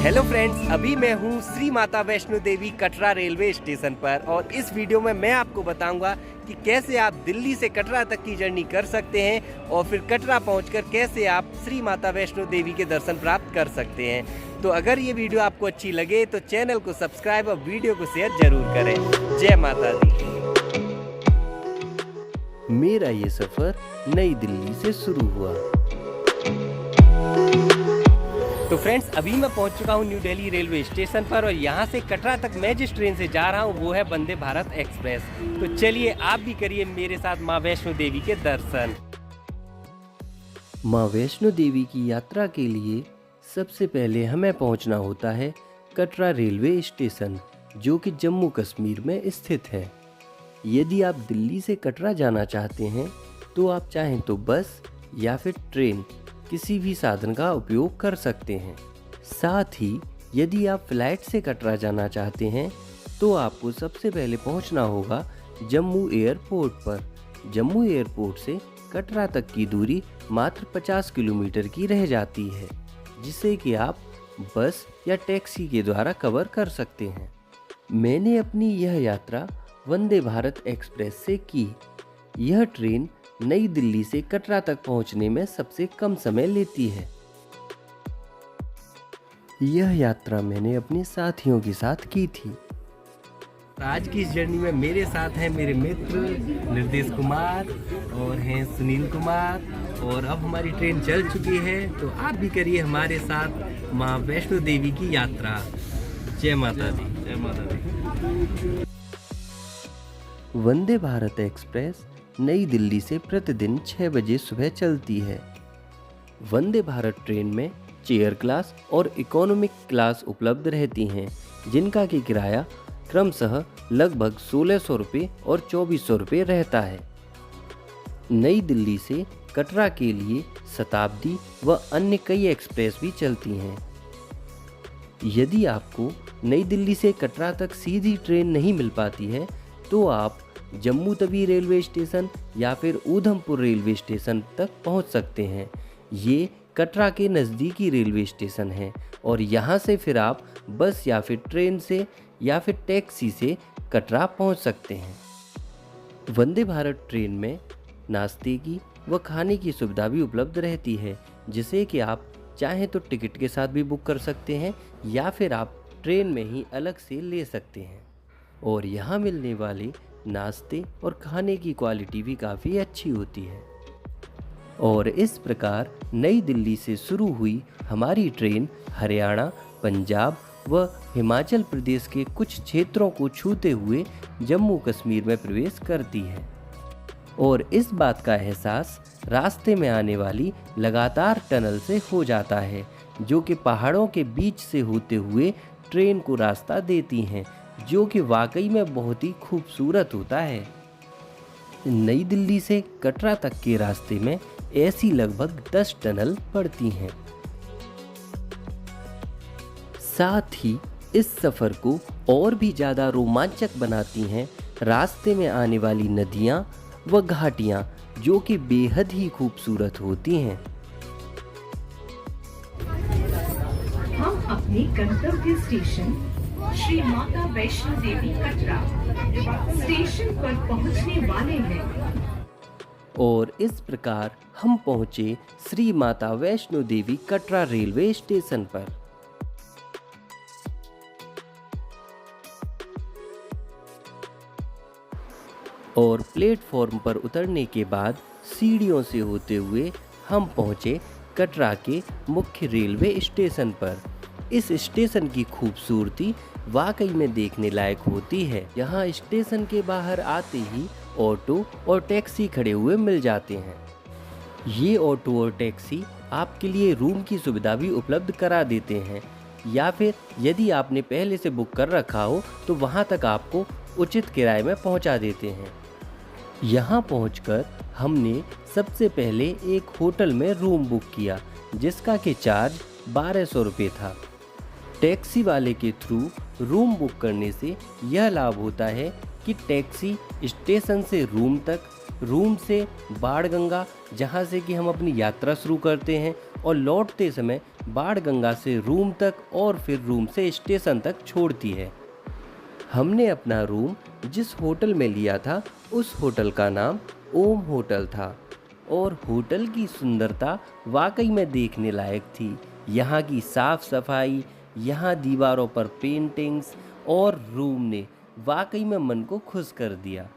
Hello friends, अभी मैं हूँ श्री माता वैष्णो देवी कटरा रेलवे स्टेशन पर और इस वीडियो में मैं आपको बताऊंगा कि कैसे आप दिल्ली से कटरा तक की जर्नी कर सकते हैं और फिर कटरा पहुंचकर कैसे आप श्री माता वैष्णो देवी के दर्शन प्राप्त कर सकते हैं। तो अगर ये वीडियो आपको अच्छी लगे तो चैनल को सब्सक्राइब और वीडियो को शेयर जरूर करें। जय माता दी। मेरा ये सफ़र नई दिल्ली से शुरू हुआ। तो फ्रेंड्स, अभी मैं पहुंच चुका हूं न्यू दिल्ली रेलवे स्टेशन पर और यहां से कटरा तक मैं जिस ट्रेन से जा रहा हूं वो है वंदे भारत एक्सप्रेस। तो चलिए आप भी करिए मेरे साथ मां वैष्णो देवी के दर्शन। मां वैष्णो देवी की यात्रा के लिए सबसे पहले हमें पहुंचना होता है कटरा रेलवे स्टेशन, जो कि जम्मू कश्मीर में स्थित है। यदि आप दिल्ली से कटरा जाना चाहते हैं तो आप चाहें तो बस या फिर ट्रेन किसी भी साधन का उपयोग कर सकते हैं। साथ ही यदि आप फ्लाइट से कटरा जाना चाहते हैं तो आपको सबसे पहले पहुंचना होगा जम्मू एयरपोर्ट पर। जम्मू एयरपोर्ट से कटरा तक की दूरी मात्र 50 किलोमीटर की रह जाती है, जिसे कि आप बस या टैक्सी के द्वारा कवर कर सकते हैं। मैंने अपनी यह यात्रा वंदे भारत एक्सप्रेस से की। यह ट्रेन नई दिल्ली से कटरा तक पहुंचने में सबसे कम समय लेती है। यह यात्रा मैंने अपने साथियों के साथ की थी। आज की इस जर्नी में मेरे साथ हैं मेरे मित्र निर्देश कुमार और हैं सुनील कुमार, और अब हमारी ट्रेन चल चुकी है। तो आप भी करिए हमारे साथ मां वैष्णो देवी की यात्रा। जय माता दी। जय माता दी। वंदे भारत एक्सप्रेस नई दिल्ली से प्रतिदिन 6 बजे सुबह चलती है। वंदे भारत ट्रेन में चेयर क्लास और इकोनॉमिक क्लास उपलब्ध रहती हैं, जिनका की किराया क्रमशः लगभग 1600 रुपये और 2400 रुपये रहता है। नई दिल्ली से कटरा के लिए शताब्दी व अन्य कई एक्सप्रेस भी चलती हैं। यदि आपको नई दिल्ली से कटरा तक सीधी ट्रेन नहीं मिल पाती है तो आप जम्मू तवी रेलवे स्टेशन या फिर ऊधमपुर रेलवे स्टेशन तक पहुंच सकते हैं। ये कटरा के नज़दीकी रेलवे स्टेशन है और यहाँ से फिर आप बस या फिर ट्रेन से या फिर टैक्सी से कटरा पहुंच सकते हैं। वंदे भारत ट्रेन में नाश्ते की व खाने की सुविधा भी उपलब्ध रहती है, जिसे कि आप चाहें तो टिकट के साथ भी बुक कर सकते हैं या फिर आप ट्रेन में ही अलग से ले सकते हैं। और यहाँ मिलने वाले नाश्ते और खाने की क्वालिटी भी काफ़ी अच्छी होती है। और इस प्रकार नई दिल्ली से शुरू हुई हमारी ट्रेन हरियाणा, पंजाब व हिमाचल प्रदेश के कुछ क्षेत्रों को छूते हुए जम्मू कश्मीर में प्रवेश करती है। और इस बात का एहसास रास्ते में आने वाली लगातार टनल से हो जाता है, जो कि पहाड़ों के बीच से होते हुए ट्रेन को रास्ता देती हैं, जो कि वाकई में बहुत ही खूबसूरत होता है। नई दिल्ली से कटरा तक के रास्ते में ऐसी लगभग 10 टनल पड़ती हैं। साथ ही इस सफ़र को और भी ज़्यादा रोमांचक बनाती हैं रास्ते में आने वाली नदियाँ व घाटियाँ, जो कि बेहद ही खूबसूरत होती हैं। हम अपने गंतव्य स्टेशन श्री माता वैष्णो देवी कटरा स्टेशन पर पहुंचने वाले हैं। और इस प्रकार हम पहुंचे श्री माता वैष्णो देवी कटरा रेलवे स्टेशन पर। और प्लेटफॉर्म पर उतरने के बाद सीढ़ियों से होते हुए हम पहुंचे कटरा के मुख्य रेलवे स्टेशन पर। इस स्टेशन की खूबसूरती वाकई में देखने लायक होती है। यहाँ स्टेशन के बाहर आते ही ऑटो और टैक्सी खड़े हुए मिल जाते हैं। ये ऑटो और टैक्सी आपके लिए रूम की सुविधा भी उपलब्ध करा देते हैं, या फिर यदि आपने पहले से बुक कर रखा हो तो वहाँ तक आपको उचित किराए में पहुँचा देते हैं। यहाँ पहुँचकर हमने सबसे पहले एक होटल में रूम बुक किया, जिसका कि चार्ज 1200 रुपये था। टैक्सी वाले के थ्रू रूम बुक करने से यह लाभ होता है कि टैक्सी स्टेशन से रूम तक, रूम से बाणगंगा, जहाँ से कि हम अपनी यात्रा शुरू करते हैं, और लौटते समय बाणगंगा से रूम तक और फिर रूम से स्टेशन तक छोड़ती है। हमने अपना रूम जिस होटल में लिया था उस होटल का नाम ओम होटल था और होटल की सुंदरता वाकई में देखने लायक थी। यहाँ की साफ सफाई, यहाँ दीवारों पर पेंटिंग्स और रूम ने वाकई में मन को खुश कर दिया।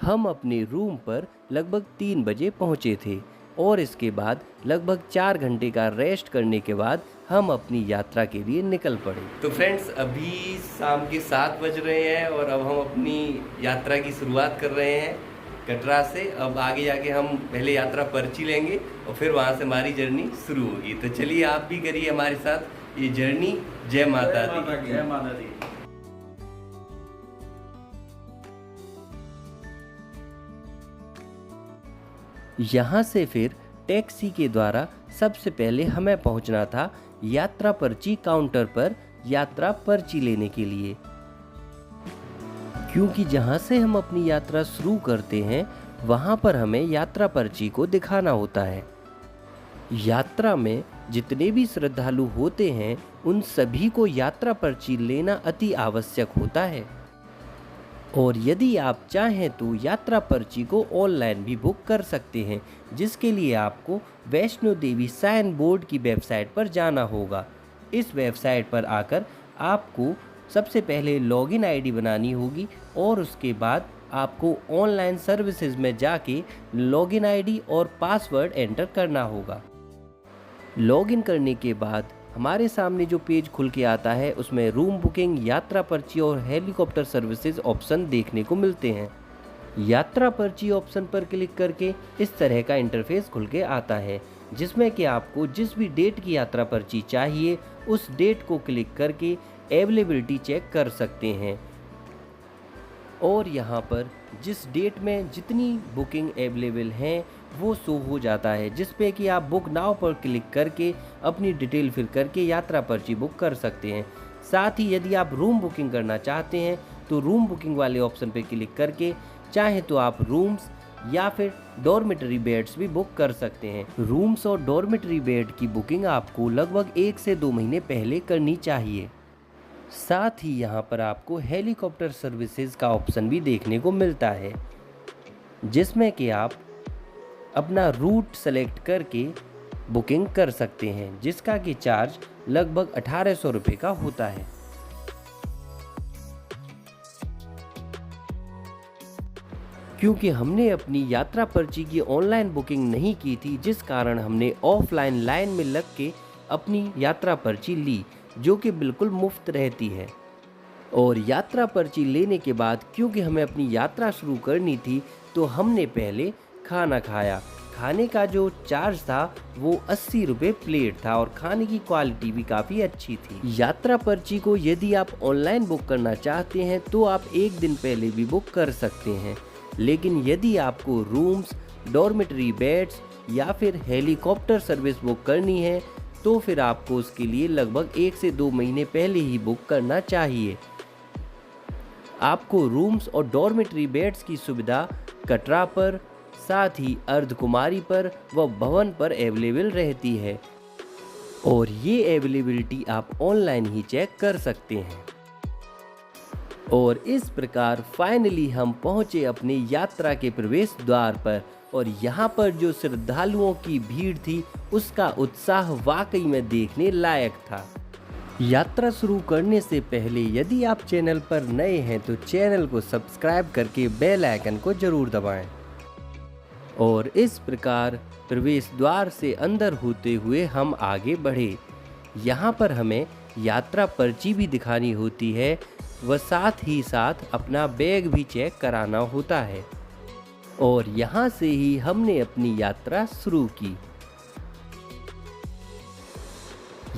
हम अपने रूम पर लगभग 3 बजे पहुँचे थे और इसके बाद लगभग 4 घंटे का रेस्ट करने के बाद हम अपनी यात्रा के लिए निकल पड़े। तो फ्रेंड्स, अभी शाम के 7 बज रहे हैं और अब हम अपनी यात्रा की शुरुआत कर रहे हैं कटरा से। अब आगे जाके हम पहले यात्रा पर्ची लेंगे और फिर वहाँ से हमारी जर्नी शुरू होगी। तो चलिए आप भी करिए हमारे साथ ये जर्नी। जय माता दी। जय माता दी। यहाँ से फिर टैक्सी के द्वारा सबसे पहले हमें पहुँचना था यात्रा पर्ची काउंटर पर यात्रा पर्ची लेने के लिए, क्योंकि जहाँ से हम अपनी यात्रा शुरू करते हैं वहाँ पर हमें यात्रा पर्ची को दिखाना होता है। यात्रा में जितने भी श्रद्धालु होते हैं उन सभी को यात्रा पर्ची लेना अति आवश्यक होता है और यदि आप चाहें तो यात्रा पर्ची को ऑनलाइन भी बुक कर सकते हैं, जिसके लिए आपको वैष्णो देवी साइन बोर्ड की वेबसाइट पर जाना होगा। इस वेबसाइट पर आकर आपको सबसे पहले लॉगिन आईडी बनानी होगी और उसके बाद आपको ऑनलाइन सर्विसेज में जाके लॉगिन आईडी और पासवर्ड एंटर करना होगा। लॉगिन करने के बाद हमारे सामने जो पेज खुल के आता है उसमें रूम बुकिंग, यात्रा पर्ची और हेलीकॉप्टर सर्विसेज ऑप्शन देखने को मिलते हैं। यात्रा पर्ची ऑप्शन पर क्लिक करके इस तरह का इंटरफेस खुल के आता है, जिसमें कि आपको जिस भी डेट की यात्रा पर्ची चाहिए उस डेट को क्लिक करके अवेलेबिलिटी चेक कर सकते हैं और यहाँ पर जिस डेट में जितनी बुकिंग अवेलेबल हैं वो शो हो जाता है, जिस पे कि आप बुक नाउ पर क्लिक करके अपनी डिटेल फिल करके यात्रा पर्ची बुक कर सकते हैं। साथ ही यदि आप रूम बुकिंग करना चाहते हैं तो रूम बुकिंग वाले ऑप्शन पे क्लिक करके चाहे तो आप रूम्स या फिर डॉर्मेटरी बेड्स भी बुक कर सकते हैं। रूम्स और डॉर्मेटरी बेड की बुकिंग आपको लगभग 1 से 2 महीने पहले करनी चाहिए। साथ ही यहाँ पर आपको हेलीकॉप्टर सर्विसेज का ऑप्शन भी देखने को मिलता है, जिसमें कि आप अपना रूट सेलेक्ट करके बुकिंग कर सकते हैं, जिसका कि चार्ज लगभग 1800 रुपये का होता है। क्योंकि हमने अपनी यात्रा पर्ची की ऑनलाइन बुकिंग नहीं की थी, जिस कारण हमने ऑफलाइन लाइन में लग के अपनी यात्रा पर्ची ली, जो कि बिल्कुल मुफ्त रहती है। और यात्रा पर्ची लेने के बाद क्योंकि हमें अपनी यात्रा शुरू करनी थी तो हमने पहले खाना खाया। खाने का जो चार्ज था वो 80 रुपये प्लेट था और खाने की क्वालिटी भी काफ़ी अच्छी थी। यात्रा पर्ची को यदि आप ऑनलाइन बुक करना चाहते हैं तो आप 1 दिन पहले भी बुक कर सकते हैं, लेकिन यदि आपको रूम्स, डॉर्मेटरी बेड्स या फिर हेलीकॉप्टर सर्विस बुक करनी है तो फिर आपको उसके लिए लगभग 1 से 2 महीने पहले ही बुक करना चाहिए। आपको रूम्स और डॉर्मेटरी बेड्स की सुविधा कटरा पर, साथ ही अर्धकुमारी पर व भवन पर अवेलेबल रहती है और ये अवेलेबिलिटी आप ऑनलाइन ही चेक कर सकते हैं। और इस प्रकार फाइनली हम पहुंचे अपने यात्रा के प्रवेश द्वार पर और यहाँ पर जो श्रद्धालुओं की भीड़ थी उसका उत्साह वाकई में देखने लायक था। यात्रा शुरू करने से पहले यदि आप चैनल पर नए हैं तो चैनल को सब्सक्राइब करके बेल आइकन को जरूर दबाएं। और इस प्रकार प्रवेश द्वार से अंदर होते हुए हम आगे बढ़े। यहाँ पर हमें यात्रा पर्ची भी दिखानी होती है व साथ ही साथ अपना बैग भी चेक कराना होता है और यहाँ से ही हमने अपनी यात्रा शुरू की।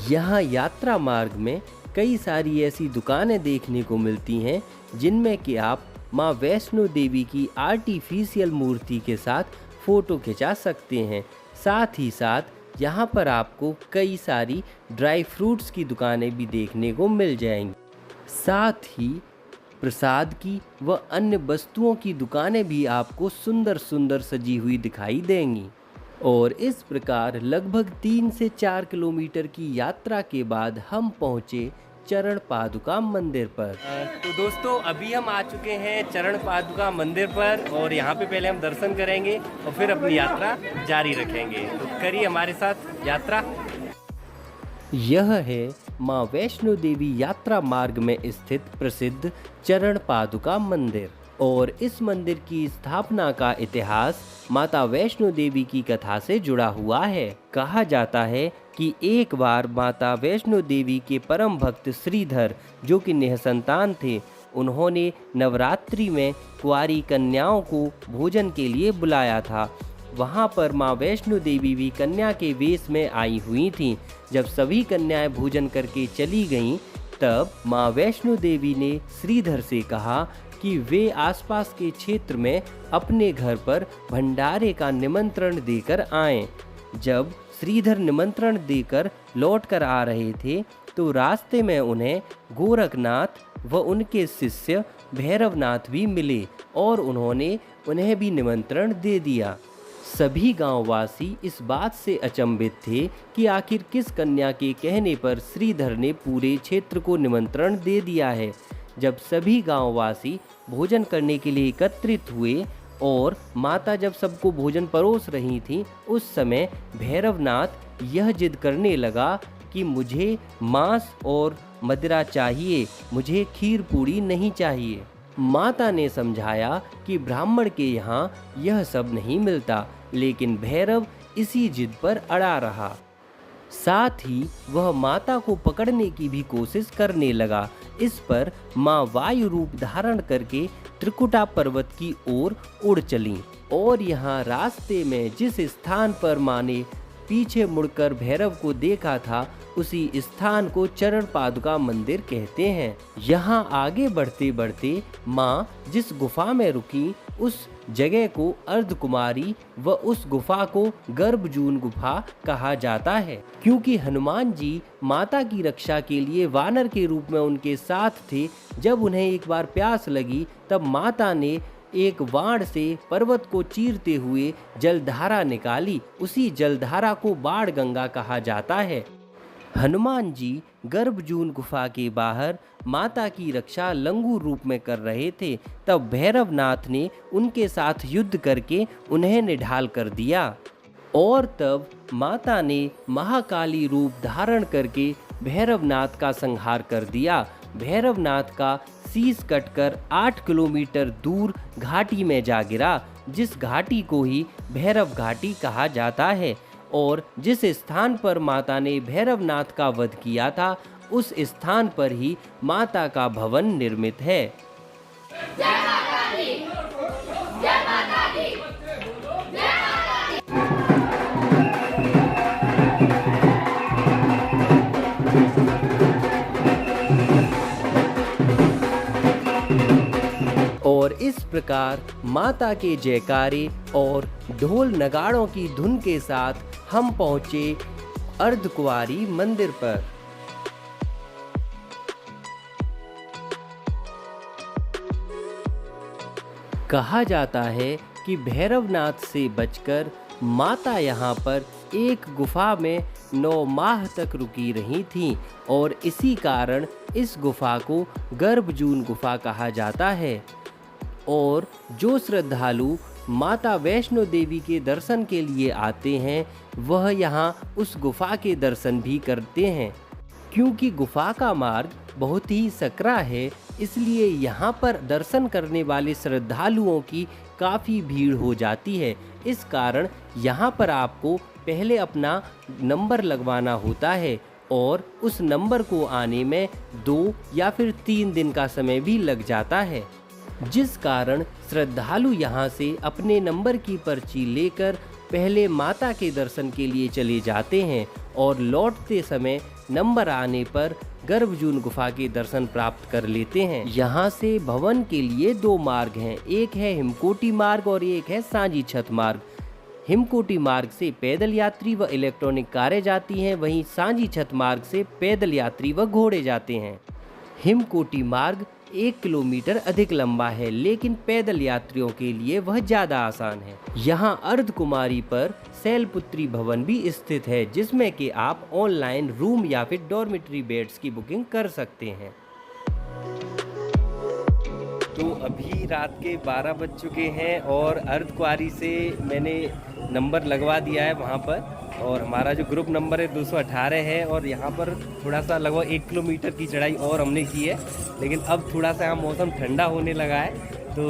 यहाँ यात्रा मार्ग में कई सारी ऐसी दुकानें देखने को मिलती हैं जिनमें कि आप माँ वैष्णो देवी की आर्टिफिशियल मूर्ति के साथ फ़ोटो खिंचा सकते हैं। साथ ही साथ यहाँ पर आपको कई सारी ड्राई फ्रूट्स की दुकानें भी देखने को मिल जाएंगी। साथ ही प्रसाद की व अन्य वस्तुओं की दुकानें भी आपको सुंदर सुंदर सजी हुई दिखाई देंगी। और इस प्रकार लगभग 3 से 4 किलोमीटर की यात्रा के बाद हम पहुँचे चरण पादुका मंदिर पर। तो दोस्तों अभी हम आ चुके हैं चरण पादुका मंदिर पर और यहाँ पे पहले हम दर्शन करेंगे और फिर अपनी यात्रा जारी रखेंगे। तो करिए हमारे साथ यात्रा। यह है माँ वैष्णो देवी यात्रा मार्ग में स्थित प्रसिद्ध चरण पादुका मंदिर और इस मंदिर की स्थापना का इतिहास माता वैष्णो देवी की कथा से जुड़ा हुआ है। कहा जाता है कि एक बार माता वैष्णो देवी के परम भक्त श्रीधर, जो कि निःसंतान थे, उन्होंने नवरात्रि में कुंवारी कन्याओं को भोजन के लिए बुलाया था। वहाँ पर माँ वैष्णो देवी भी कन्या के वेश में आई हुई थीं। जब सभी कन्याएं भोजन करके चली गईं, तब माँ वैष्णो देवी ने श्रीधर से कहा कि वे आसपास के क्षेत्र में अपने घर पर भंडारे का निमंत्रण देकर आएं। जब श्रीधर निमंत्रण देकर लौटकर आ रहे थे तो रास्ते में उन्हें गोरखनाथ व उनके शिष्य भैरवनाथ भी मिले और उन्होंने उन्हें भी निमंत्रण दे दिया। सभी गांववासी इस बात से अचंभित थे कि आखिर किस कन्या के कहने पर श्रीधर ने पूरे क्षेत्र को निमंत्रण दे दिया है। जब सभी गांववासी भोजन करने के लिए एकत्रित हुए और माता जब सबको भोजन परोस रही थी, उस समय भैरवनाथ यह जिद करने लगा कि मुझे मांस और मदिरा चाहिए, मुझे खीर पूड़ी नहीं चाहिए। माता ने समझाया कि ब्राह्मण के यहाँ यह सब नहीं मिलता, लेकिन भैरव इसी जिद पर अड़ा रहा। साथ ही वह माता को पकड़ने की भी कोशिश करने लगा। इस पर माँ वायु रूप धारण करके त्रिकुटा पर्वत की ओर उड़ चलीं और यहाँ रास्ते में जिस स्थान पर माँ ने पीछे मुड़कर भैरव को देखा था, उसी स्थान को चरण पादुका मंदिर कहते हैं। यहाँ आगे बढ़ते बढ़ते माँ जिस गुफा में रुकी, उस जगह को अर्धकुमारी व उस गुफा को गर्भजून गुफा कहा जाता है, क्योंकि हनुमान जी माता की रक्षा के लिए वानर के रूप में उनके साथ थे। जब उन्हें एक बार प्यास लगी, तब माता ने एक वाण से पर्वत को चीरते हुए जलधारा निकाली। उसी जलधारा को बाण गंगा कहा जाता है। हनुमान जी गर्भजून गुफा के बाहर माता की रक्षा लंगूर रूप में कर रहे थे। तब भैरवनाथ ने उनके साथ युद्ध करके उन्हें निढाल कर दिया और तब माता ने महाकाली रूप धारण करके भैरवनाथ का संहार कर दिया। भैरवनाथ का शीश कटकर 8 किलोमीटर दूर घाटी में जा गिरा, जिस घाटी को ही भैरव घाटी कहा जाता है। और जिस स्थान पर माता ने भैरवनाथ का वध किया था, उस स्थान पर ही माता का भवन निर्मित है। जय माता दी! जय माता दी! जय माता दी! और इस प्रकार माता के जयकारे और ढोल नगाड़ों की धुन के साथ हम पहुँचे अर्धकुंवारी मंदिर पर। कहा जाता है कि भैरवनाथ से बचकर माता यहाँ पर एक गुफा में 9 माह तक रुकी रही थीं और इसी कारण इस गुफा को गर्भजून गुफा कहा जाता है। और जो श्रद्धालु माता वैष्णो देवी के दर्शन के लिए आते हैं, वह यहाँ उस गुफा के दर्शन भी करते हैं। क्योंकि गुफा का मार्ग बहुत ही सकरा है, इसलिए यहाँ पर दर्शन करने वाले श्रद्धालुओं की काफ़ी भीड़ हो जाती है। इस कारण यहाँ पर आपको पहले अपना नंबर लगवाना होता है और उस नंबर को आने में 2 या फिर 3 दिन का समय भी लग जाता है, जिस कारण श्रद्धालु यहाँ से अपने नंबर की पर्ची लेकर पहले माता के दर्शन के लिए चले जाते हैं और लौटते समय नंबर आने पर गर्भजून गुफा के दर्शन प्राप्त कर लेते हैं। यहाँ से भवन के लिए 2 मार्ग हैं, एक है हिमकोटी मार्ग और एक है सांझी छत मार्ग। हिमकोटी मार्ग से पैदल यात्री व इलेक्ट्रॉनिक कारें जाती हैं, वहीं सांझी छत मार्ग से पैदल यात्री व घोड़े जाते हैं। हिमकोटी मार्ग 1 किलोमीटर अधिक लंबा है, लेकिन पैदल यात्रियों के लिए वह ज़्यादा आसान है। यहाँ अर्धकुमारी पर शैलपुत्री भवन भी स्थित है, जिसमें कि आप ऑनलाइन रूम या फिर डॉर्मेट्री बेड्स की बुकिंग कर सकते हैं। तो अभी रात के 12 बज चुके हैं और अर्धकुमारी से मैंने नंबर लगवा दिया है वहाँ पर, और हमारा जो ग्रुप नंबर है 218 है। और यहाँ पर थोड़ा सा लगभग 1 किलोमीटर की चढ़ाई और हमने की है, लेकिन अब थोड़ा सा यहाँ मौसम ठंडा होने लगा है तो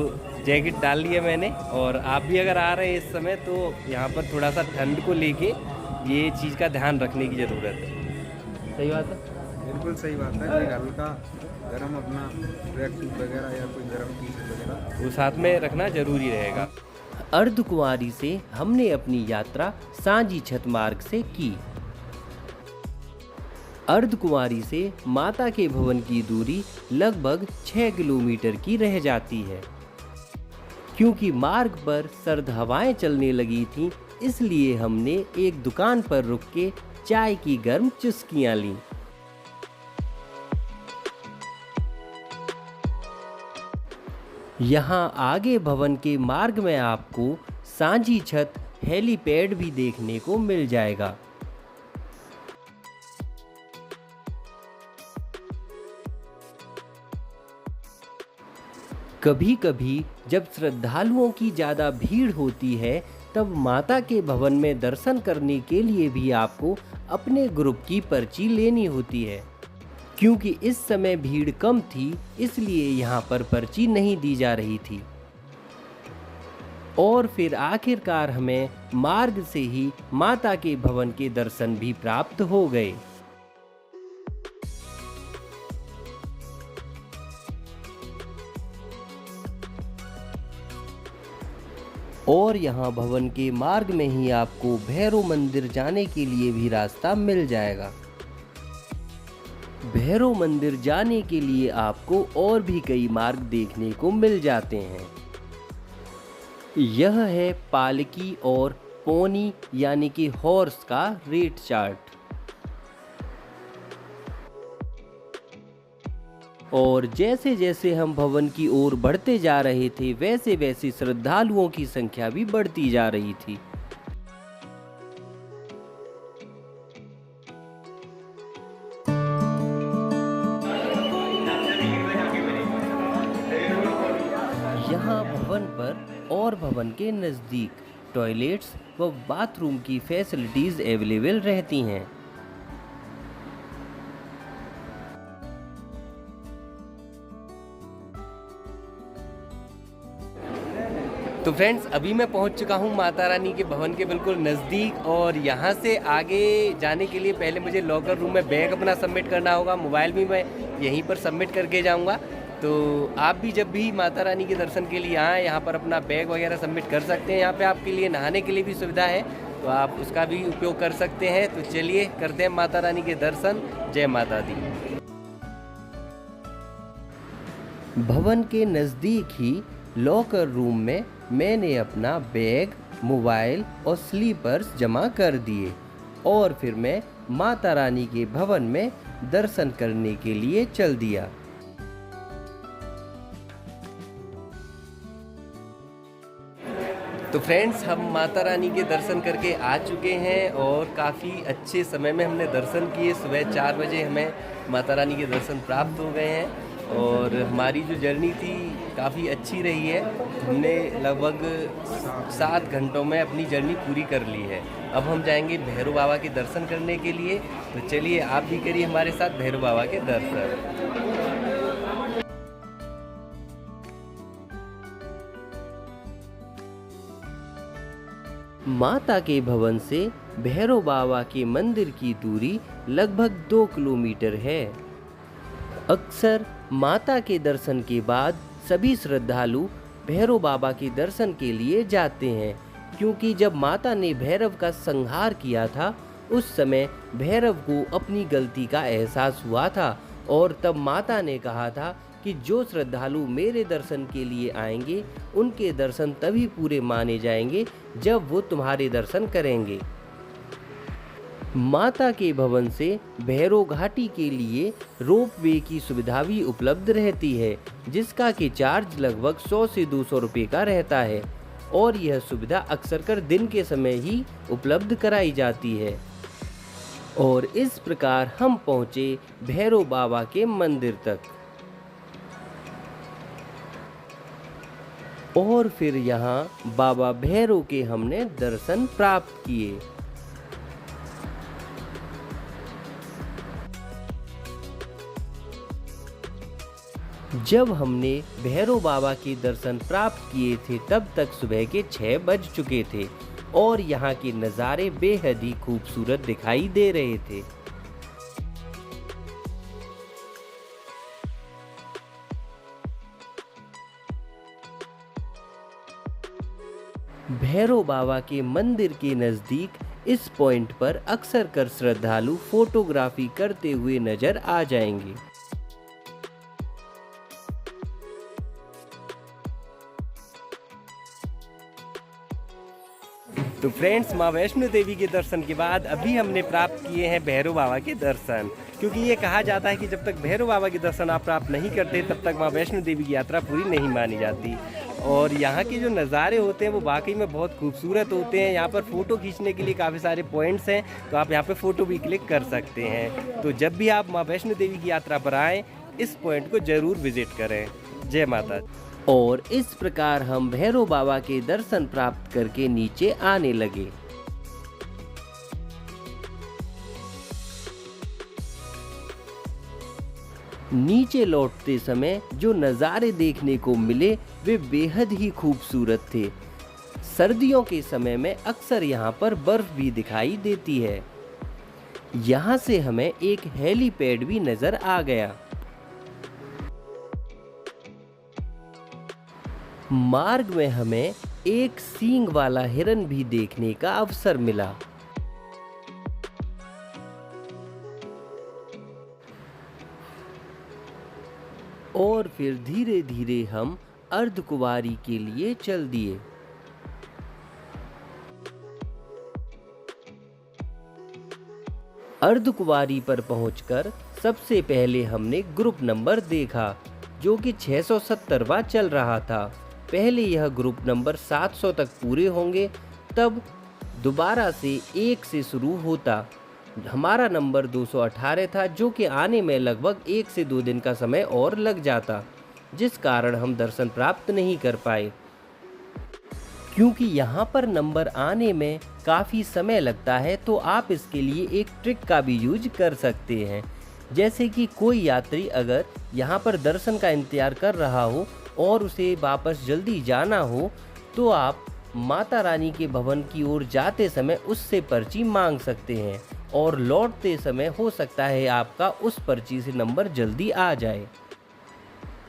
जैकेट डाल ली है मैंने। और आप भी अगर आ रहे हैं इस समय तो यहाँ पर थोड़ा सा ठंड को लेके ये चीज़ का ध्यान रखने की ज़रूरत है। सही बात है, बिल्कुल सही बात है। एक हल्का गरम अपना ट्रैक सूट वगैरह या कोई गरम टी शर्ट वगैरह वो साथ में रखना जरूरी रहेगा। अर्धकुमारी से हमने अपनी यात्रा सांझी छत मार्ग से की। अर्धकुमारी से माता के भवन की दूरी लगभग 6 किलोमीटर की रह जाती है। क्योंकि मार्ग पर सर्द हवाएं चलने लगी थीं, इसलिए हमने एक दुकान पर रुक के चाय की गर्म चुस्कियां लीं। यहाँ आगे भवन के मार्ग में आपको सांझी छत हेलीपैड भी देखने को मिल जाएगा। कभी कभी जब श्रद्धालुओं की ज़्यादा भीड़ होती है, तब माता के भवन में दर्शन करने के लिए भी आपको अपने ग्रुप की पर्ची लेनी होती है। क्योंकि इस समय भीड़ कम थी, इसलिए यहाँ पर पर्ची नहीं दी जा रही थी। और फिर आखिरकार हमें मार्ग से ही माता के भवन के दर्शन भी प्राप्त हो गए। और यहाँ भवन के मार्ग में ही आपको भैरव मंदिर जाने के लिए भी रास्ता मिल जाएगा। भैरव मंदिर जाने के लिए आपको और भी कई मार्ग देखने को मिल जाते हैं। यह है पालकी और पोनी यानी कि हॉर्स का रेट चार्ट। और जैसे जैसे हम भवन की ओर बढ़ते जा रहे थे, वैसे वैसे श्रद्धालुओं की संख्या भी बढ़ती जा रही थी। यहाँ भवन पर और भवन के नज़दीक टॉयलेट्स व बाथरूम की फैसिलिटीज़ अवेलेबल रहती हैं। तो फ्रेंड्स, अभी मैं पहुंच चुका हूं माता रानी के भवन के बिल्कुल नज़दीक। और यहां से आगे जाने के लिए पहले मुझे लॉकर रूम में बैग अपना सबमिट करना होगा। मोबाइल भी मैं यहीं पर सबमिट करके जाऊंगा। तो आप भी जब भी माता रानी के दर्शन के लिए आएँ, यहाँ पर अपना बैग वगैरह सबमिट कर सकते हैं। यहाँ पे आपके लिए नहाने के लिए भी सुविधा है, तो आप उसका भी उपयोग कर सकते हैं। तो चलिए करते हैं माता रानी के दर्शन। जय माता दी। भवन के नज़दीक ही लॉकर रूम में मैंने अपना बैग, मोबाइल और स्लीपर्स जमा कर दिए और फिर मैं माता रानी के भवन में दर्शन करने के लिए चल दिया। तो फ्रेंड्स, हम माता रानी के दर्शन करके आ चुके हैं और काफ़ी अच्छे समय में हमने दर्शन किए। सुबह 4 बजे हमें माता रानी के दर्शन प्राप्त हो गए हैं और हमारी जो जर्नी थी काफ़ी अच्छी रही है। हमने लगभग 7 घंटों में अपनी जर्नी पूरी कर ली है। अब हम जाएंगे भैरव बाबा के दर्शन करने के लिए। तो चलिए आप भी करिए हमारे साथ भैरव बाबा के दर्शन। माता के भवन से भैरव बाबा के मंदिर की दूरी लगभग 2 किलोमीटर है। अक्सर माता के दर्शन के बाद सभी श्रद्धालु भैरव बाबा के दर्शन के लिए जाते हैं, क्योंकि जब माता ने भैरव का संहार किया था, उस समय भैरव को अपनी गलती का एहसास हुआ था और तब माता ने कहा था कि जो श्रद्धालु मेरे दर्शन के लिए आएंगे, उनके दर्शन तभी पूरे माने जाएंगे जब वो तुम्हारे दर्शन करेंगे। माता के भवन से भैरव घाटी के लिए रोप वे की सुविधा भी उपलब्ध रहती है, जिसका कि चार्ज लगभग 100 से 200 रुपये का रहता है और यह सुविधा अक्सर कर दिन के समय ही उपलब्ध कराई जाती है। और इस प्रकार हम पहुँचे भैरव बाबा के मंदिर तक और फिर यहाँ बाबा भैरव के हमने दर्शन प्राप्त किए। जब हमने भैरव बाबा के दर्शन प्राप्त किए थे तब तक सुबह के 6 बज चुके थे और यहाँ के नज़ारे बेहद ही खूबसूरत दिखाई दे रहे थे। भैरव बाबा के मंदिर के नज़दीक इस पॉइंट पर अक्सर कर श्रद्धालु फोटोग्राफी करते हुए नजर आ जाएंगे। तो फ्रेंड्स, माँ वैष्णो देवी के दर्शन के बाद अभी हमने प्राप्त किए हैं भैरव बाबा के दर्शन, क्योंकि ये कहा जाता है कि जब तक भैरव बाबा के दर्शन आप प्राप्त नहीं करते तब तक माँ वैष्णो देवी की यात्रा पूरी नहीं मानी जाती। और यहाँ के जो नज़ारे होते हैं वो वाकई में बहुत खूबसूरत होते हैं। यहाँ पर फ़ोटो खींचने के लिए काफ़ी सारे पॉइंट्स हैं, तो आप यहाँ पर फ़ोटो भी क्लिक कर सकते हैं। तो जब भी आप माँ वैष्णो देवी की यात्रा पर आएँ, इस पॉइंट को ज़रूर विज़िट करें। जय माता। और इस प्रकार हम भैरव बाबा के दर्शन प्राप्त करके नीचे आने लगे। नीचे लौटते समय जो नज़ारे देखने को मिले वे बेहद ही खूबसूरत थे। सर्दियों के समय में अक्सर यहाँ पर बर्फ भी दिखाई देती है। यहाँ से हमें एक हेलीपैड भी नजर आ गया। मार्ग में हमें एक सींग वाला हिरन भी देखने का अवसर मिला। और फिर धीरे धीरे हम अर्धकुंवारी के लिए चल दिए। अर्धकुंवारी पर पहुंचकर सबसे पहले हमने ग्रुप नंबर देखा, जो कि 670वां चल रहा था। पहले यह ग्रुप नंबर 700 तक पूरे होंगे, तब दोबारा से 1 से शुरू होता। हमारा नंबर 218 था, जो कि आने में लगभग 1 से 2 दिन का समय और लग जाता, जिस कारण हम दर्शन प्राप्त नहीं कर पाए। क्योंकि यहाँ पर नंबर आने में काफ़ी समय लगता है, तो आप इसके लिए एक ट्रिक का भी यूज कर सकते हैं। जैसे कि कोई यात्री अगर यहाँ पर दर्शन का इंतज़ार कर रहा हो और उसे वापस जल्दी जाना हो, तो आप माता रानी के भवन की ओर जाते समय उससे पर्ची मांग सकते हैं और लौटते समय हो सकता है आपका उस पर्ची से नंबर जल्दी आ जाए।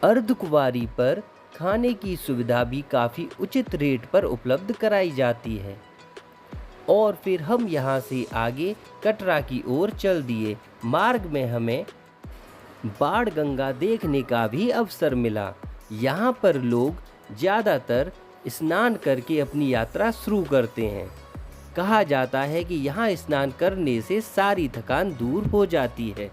अर्धकुंवारी पर खाने की सुविधा भी काफ़ी उचित रेट पर उपलब्ध कराई जाती है। और फिर हम यहाँ से आगे कटरा की ओर चल दिए। मार्ग में हमें बाण गंगा देखने का भी अवसर मिला। यहाँ पर लोग ज़्यादातर स्नान करके अपनी यात्रा शुरू करते हैं। कहा जाता है कि यहाँ स्नान करने से सारी थकान दूर हो जाती है।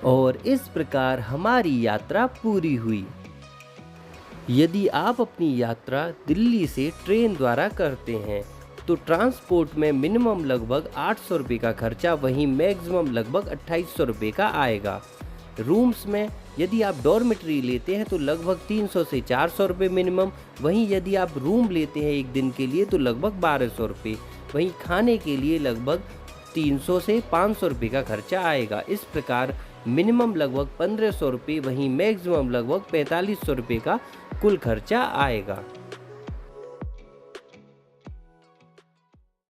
और इस प्रकार हमारी यात्रा पूरी हुई। यदि आप अपनी यात्रा दिल्ली से ट्रेन द्वारा करते हैं तो ट्रांसपोर्ट में मिनिमम लगभग 800 रुपये का खर्चा, वहीं मैक्सिमम लगभग 2800 रुपये का आएगा। रूम्स में यदि आप डॉर्मेट्री लेते हैं तो लगभग 300 से 400 रुपये मिनिमम, वहीं यदि आप रूम लेते हैं एक दिन के लिए तो लगभग 1200 रुपये, वहीं खाने के लिए लगभग 300 से 500 रुपये का खर्चा आएगा। इस प्रकार मिनिमम लगभग 1500 रुपये, वहीं मैक्सिमम लगभग 4500 रुपये का कुल खर्चा आएगा।